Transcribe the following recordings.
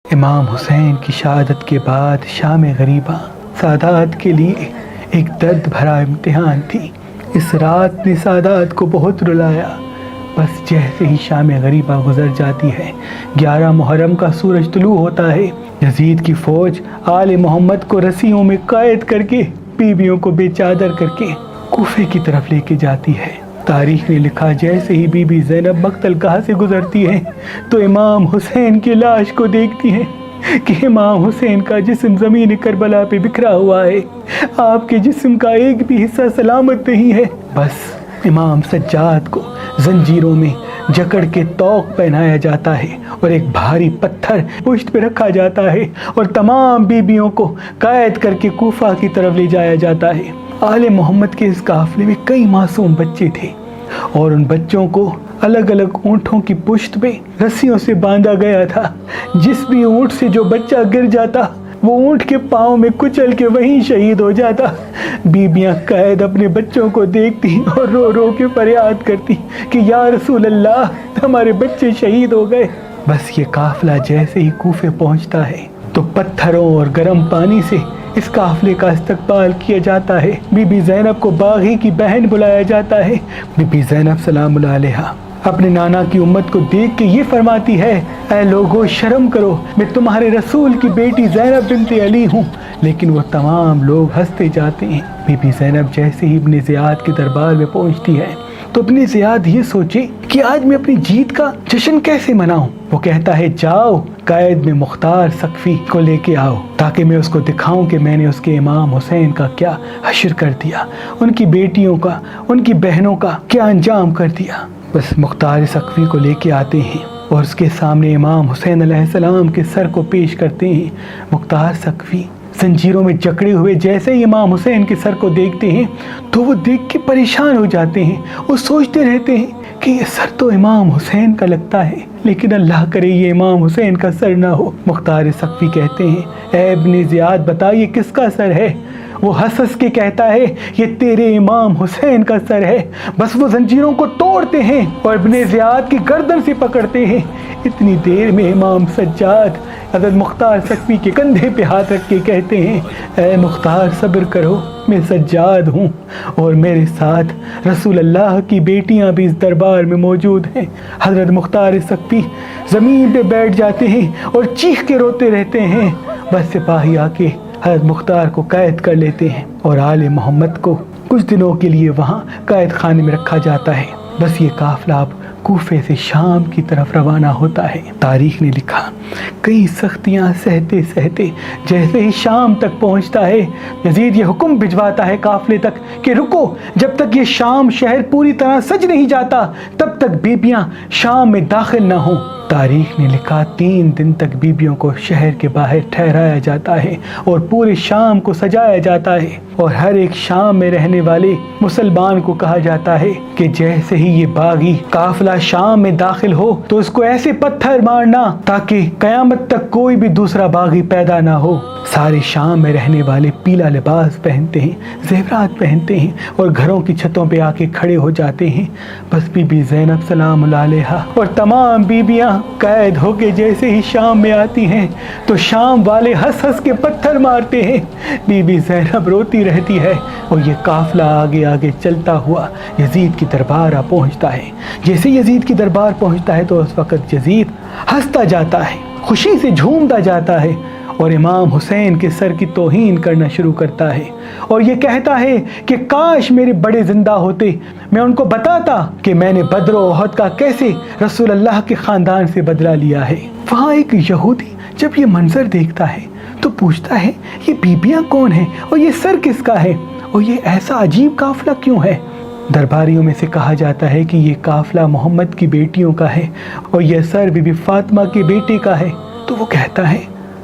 امام حسین کی شہادت کے بعد شام غریبہ سادات کے لیے ایک درد بھرا امتحان تھی۔ اس رات نے سادات کو بہت رلایا۔ بس جیسے ہی شام غریبہ گزر جاتی ہے، 11 محرم کا سورج طلوع ہوتا ہے، یزید کی فوج آل محمد کو رسیوں میں قید کر کے، بیویوں کو بے چادر کر کے کوفے کی طرف لے کے جاتی ہے۔ تاریخ نے لکھا جیسے ہی بی بی زینب مقتل گاہ سے گزرتی ہے تو امام حسین کی لاش کو دیکھتی ہے کہ امام حسین کا جسم زمین کربلا پہ بکھرا ہوا ہے، آپ کے جسم کا ایک بھی حصہ سلامت نہیں ہے۔ بس امام سجاد کو زنجیروں میں جکڑ کے طوق پہنایا جاتا ہے اور ایک بھاری پتھر پشت پہ رکھا جاتا ہے اور تمام بیویوں کو قید کر کے کوفہ کی طرف لے جایا جاتا ہے۔ آل محمد کے اس قافلے میں کئی معصوم بچے تھے اور ان بچوں کو الگ الگ اونٹوں کی پشت پہ رسیوں سے باندھا گیا تھا۔ جس بھی اونٹ سے جو بچہ گر جاتا وہ اونٹ کے پاؤں میں کچل کے وہیں شہید ہو جاتا۔ بیبیاں قید اپنے بچوں کو دیکھتی اور رو رو کے فریاد کرتی کہ یا رسول اللہ ہمارے بچے شہید ہو گئے۔ بس یہ قافلہ جیسے ہی کوفے پہنچتا ہے تو پتھروں اور گرم پانی سے اس قافلے کا استقبال کیا جاتا ہے۔ بی بی زینب کو باغی کی بہن بلایا جاتا ہے۔ بی بی زینب سلام اللہ علیہا اپنے نانا کی امت کو دیکھ کے یہ فرماتی ہے، اے لوگو شرم کرو، میں تمہارے رسول کی بیٹی زینب بنت علی ہوں۔ لیکن وہ تمام لوگ ہنستے جاتے ہیں۔ بی بی زینب جیسے ہی ابن زیاد کے دربار میں پہنچتی ہے تو ابن زیاد یہ سوچے کہ آج میں اپنی جیت کا جشن کیسے مناؤں۔ وہ کہتا ہے جاؤ قید میں مختار ثقفی کو لے کے آؤ تاکہ میں اس کو دکھاؤں کہ میں نے اس کے امام حسین کا کیا حشر کر دیا، ان کی بیٹیوں کا، ان کی بہنوں کا کیا انجام کر دیا۔ بس مختار ثقفی کو لے کے آتے ہیں اور اس کے سامنے امام حسین علیہ السلام کے سر کو پیش کرتے ہیں۔ مختار ثقفی زنجیروں میں جکڑے ہوئے جیسے ہی امام حسین کے سر کو دیکھتے ہیں تو وہ دیکھ کے پریشان ہو جاتے ہیں۔ وہ سوچتے رہتے ہیں کہ یہ سر تو امام حسین کا لگتا ہے، لیکن اللہ کرے یہ امام حسین کا سر نہ ہو۔ مختار ثقفی کہتے ہیں، اے ابن زیاد بتا یہ کس کا سر ہے؟ وہ ہنس ہنس کے کہتا ہے، یہ تیرے امام حسین کا سر ہے۔ بس وہ زنجیروں کو توڑتے ہیں اور ابن زیاد کی گردن سے پکڑتے ہیں۔ اتنی دیر میں امام سجاد حضرت مختار ثقفی کے کندھے پہ ہاتھ رکھ کے کہتے ہیں، اے مختار صبر کرو، میں سجاد ہوں اور میرے ساتھ رسول اللہ کی بیٹیاں بھی اس دربار میں موجود ہیں۔ حضرت مختار ثقفی زمین پہ بیٹھ جاتے ہیں اور چیخ کے روتے رہتے ہیں۔ بس سپاہی آ کے حضرت مختار کو قید کر لیتے ہیں اور آل محمد کو کچھ دنوں کے لیے وہاں قید خانے میں رکھا جاتا ہے۔ بس یہ قافلہ اب کوفے سے شام کی طرف روانہ ہوتا ہے۔ تاریخ نے لکھا کئی سختیاں سہتے سہتے جیسے ہی شام تک پہنچتا ہے، یزید یہ حکم بھجواتا ہے قافلے تک کہ رکو، جب تک یہ شام شہر پوری طرح سج نہیں جاتا تب تک بیبیاں شام میں داخل نہ ہوں۔ تاریخ نے لکھا 3 دن تک بیبیوں کو شہر کے باہر ٹھہرایا جاتا ہے اور پورے شام کو سجایا جاتا ہے، اور ہر ایک شام میں رہنے والے مسلمان کو کہا جاتا ہے کہ جیسے ہی یہ باغی قافلہ شام میں داخل ہو تو اس کو ایسے پتھر مارنا تاکہ قیامت تک کوئی بھی دوسرا باغی پیدا نہ ہو۔ سارے شام میں رہنے والے پیلا لباس پہنتے ہیں، زیورات پہنتے ہیں اور گھروں کی چھتوں پہ آ کے کھڑے ہو جاتے ہیں۔ بس بی بی زینب سلام اللہ علیہا اور تمام بیبیاں قید ہو کے جیسے ہی شام میں آتی ہیں تو شام والے ہنس ہنس کے پتھر مارتے ہیں۔ بی بی زینب روتی رہتی ہے اور یہ قافلہ آگے آگے چلتا ہوا یزید کی دربار آ پہنچتا ہے۔ جیسے یزید کی دربار پہنچتا ہے تو اس وقت یزید ہنستا جاتا ہے، خوشی سے جھومتا جاتا ہے اور امام حسین کے سر کی توہین کرنا شروع کرتا ہے اور یہ کہتا ہے کہ کاش میرے بڑے زندہ ہوتے، میں ان کو بتاتا کہ میں نے بدر و احد کا کیسے رسول اللہ کے خاندان سے بدلہ لیا ہے۔ وہاں ایک یہودی جب یہ منظر دیکھتا ہے تو پوچھتا ہے یہ بیبیاں کون ہیں اور یہ سر کس کا ہے اور یہ ایسا عجیب قافلہ کیوں ہے؟ درباریوں میں سے کہا جاتا ہے کہ یہ قافلہ محمد کی بیٹیوں کا ہے اور یہ سر بی بی فاطمہ کے بیٹے کا ہے۔ تو وہ کہتا ہے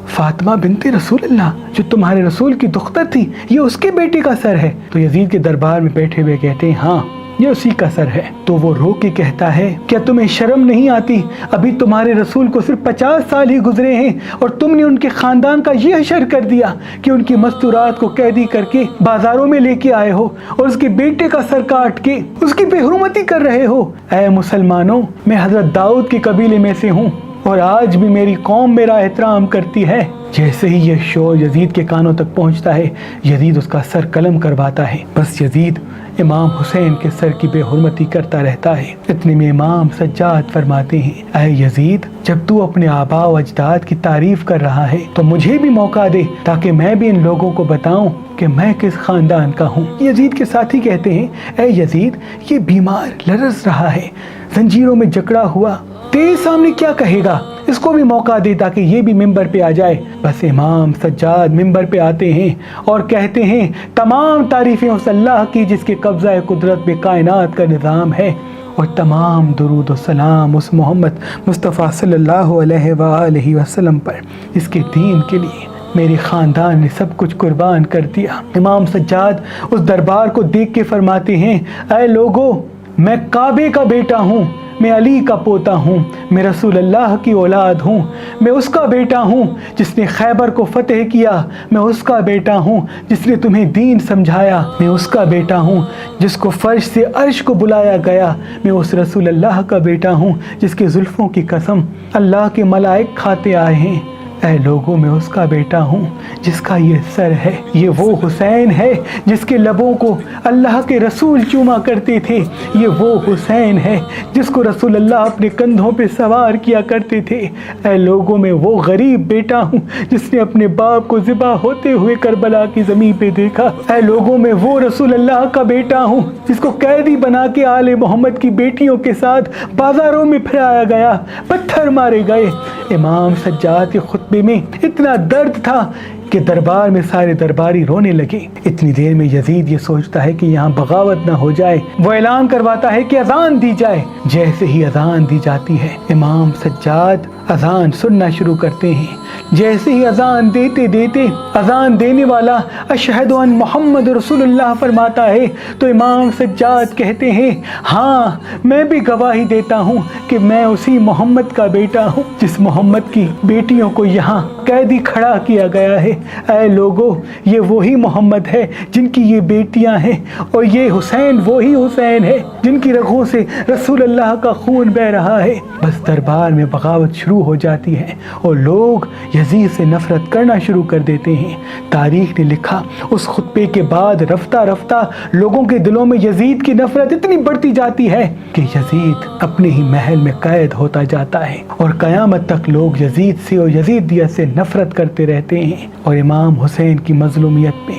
فاطمہ بنت رسول اللہ جو تمہارے رسول کی دختر تھی، یہ اس کے بیٹے کا سر ہے؟ تو یزید کے دربار میں بیٹھے ہوئے کہتے ہیں ہاں یہ اسی کا سر ہے۔ تو وہ رو کے کہتا ہے کیا تمہیں شرم نہیں آتی؟ ابھی تمہارے رسول کو صرف 50 سال ہی گزرے ہیں اور تم نے ان کے خاندان کا یہ حشر کر دیا کہ ان کی مستورات کو قیدی کر کے بازاروں میں لے کے آئے ہو اور اس کے بیٹے کا سر کاٹ کے اس کی بے حرمتی کر رہے ہو۔ اے مسلمانوں، میں حضرت داؤد کے قبیلے میں سے ہوں اور آج بھی میری قوم میرا احترام کرتی ہے۔ جیسے ہی یہ شور یزید کے کانوں تک پہنچتا ہے، یزید اس کا سر قلم کرواتا ہے۔ بس یزید امام حسین کے سر کی بے حرمتی کرتا رہتا ہے۔ اتنے میں امام سجاد فرماتے ہیں، اے یزید، جب تو اپنے آباء و اجداد کی تعریف کر رہا ہے تو مجھے بھی موقع دے تاکہ میں بھی ان لوگوں کو بتاؤں کہ میں کس خاندان کا ہوں۔ یزید کے ساتھی کہتے ہیں، اے یزید، یہ بیمار لرز رہا ہے، زنجیروں میں جکڑا ہوا، تیرے سامنے کیا کہے گا؟ اس کو بھی موقع دے تاکہ یہ بھی ممبر پہ آ جائے۔ بس امام سجاد ممبر پہ آتے ہیں اور کہتے ہیں، تمام تعریفیں اس اللہ کی جس کے قبضہ قدرت میں کائنات کا نظام ہے، اور تمام درود و سلام اس محمد مصطفیٰ صلی اللہ علیہ وآلہ وسلم پر، اس کے دین کے لیے میرے خاندان نے سب کچھ قربان کر دیا۔ امام سجاد اس دربار کو دیکھ کے فرماتے ہیں، اے لوگو، میں کعبے کا بیٹا ہوں، میں علی کا پوتا ہوں، میں رسول اللہ کی اولاد ہوں، میں اس کا بیٹا ہوں جس نے خیبر کو فتح کیا، میں اس کا بیٹا ہوں جس نے تمہیں دین سمجھایا، میں اس کا بیٹا ہوں جس کو فرش سے عرش کو بلایا گیا، میں اس رسول اللہ کا بیٹا ہوں جس کے زلفوں کی قسم اللہ کے ملائک کھاتے آئے ہیں۔ اے لوگوں، میں اس کا بیٹا ہوں جس کا یہ سر ہے، یہ وہ حسین ہے جس کے لبوں کو اللہ کے رسول چوما کرتے تھے، یہ وہ حسین ہے جس کو رسول اللہ اپنے کندھوں پہ سوار کیا کرتے تھے۔ اے لوگوں، میں وہ غریب بیٹا ہوں جس نے اپنے باپ کو ذبح ہوتے ہوئے کربلا کی زمین پہ دیکھا۔ اے لوگوں، میں وہ رسول اللہ کا بیٹا ہوں جس کو قیدی بنا کے آل محمد کی بیٹیوں کے ساتھ بازاروں میں پھرایا گیا، پتھر مارے گئے۔ امام سجاد کے خطبے میں اتنا درد تھا کہ دربار میں سارے درباری رونے لگے۔ اتنی دیر میں یزید یہ سوچتا ہے کہ یہاں بغاوت نہ ہو جائے، وہ اعلان کرواتا ہے کہ اذان دی جائے۔ جیسے ہی اذان دی جاتی ہے، امام سجاد اذان سننا شروع کرتے ہیں۔ جیسے ہی اذان دیتے دیتے اذان دینے والا اشہد ان محمد رسول اللہ فرماتا ہے تو امام سجاد کہتے ہیں، ہاں، میں بھی گواہی دیتا ہوں کہ میں اسی محمد کا بیٹا ہوں جس محمد کی بیٹیوں کو یہاں قیدی کھڑا کیا گیا ہے۔ اے لوگو، یہ وہی محمد ہے جن کی یہ بیٹیاں ہیں، اور یہ حسین وہی حسین ہے جن کی رگوں سے رسول اللہ کا خون بہ رہا ہے۔ بس دربار میں بغاوت شروع ہو جاتی ہے اور لوگ یزید سے نفرت کرنا شروع کر دیتے ہیں۔ تاریخ نے لکھا، اس خطبے کے بعد رفتہ رفتہ لوگوں کے دلوں میں یزید کی نفرت اتنی بڑھتی جاتی ہے کہ یزید اپنے ہی محل میں قید ہوتا جاتا ہے، اور قیامت تک لوگ یزید سے اور یزیدیت سے نفرت کرتے رہتے ہیں اور امام حسین کی مظلومیت پہ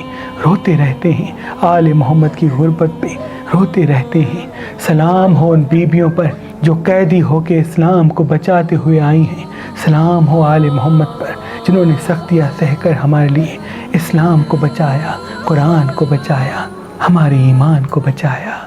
روتے رہتے ہیں، آل محمد کی غربت پہ روتے رہتے ہیں۔ سلام ہو ان بیبیوں پر جو قیدی ہو کے اسلام کو بچاتے ہوئے آئی ہیں، سلام ہو آل محمد پر جنہوں نے سختیاں سہ کر ہمارے لیے اسلام کو بچایا، قرآن کو بچایا، ہمارے ایمان کو بچایا۔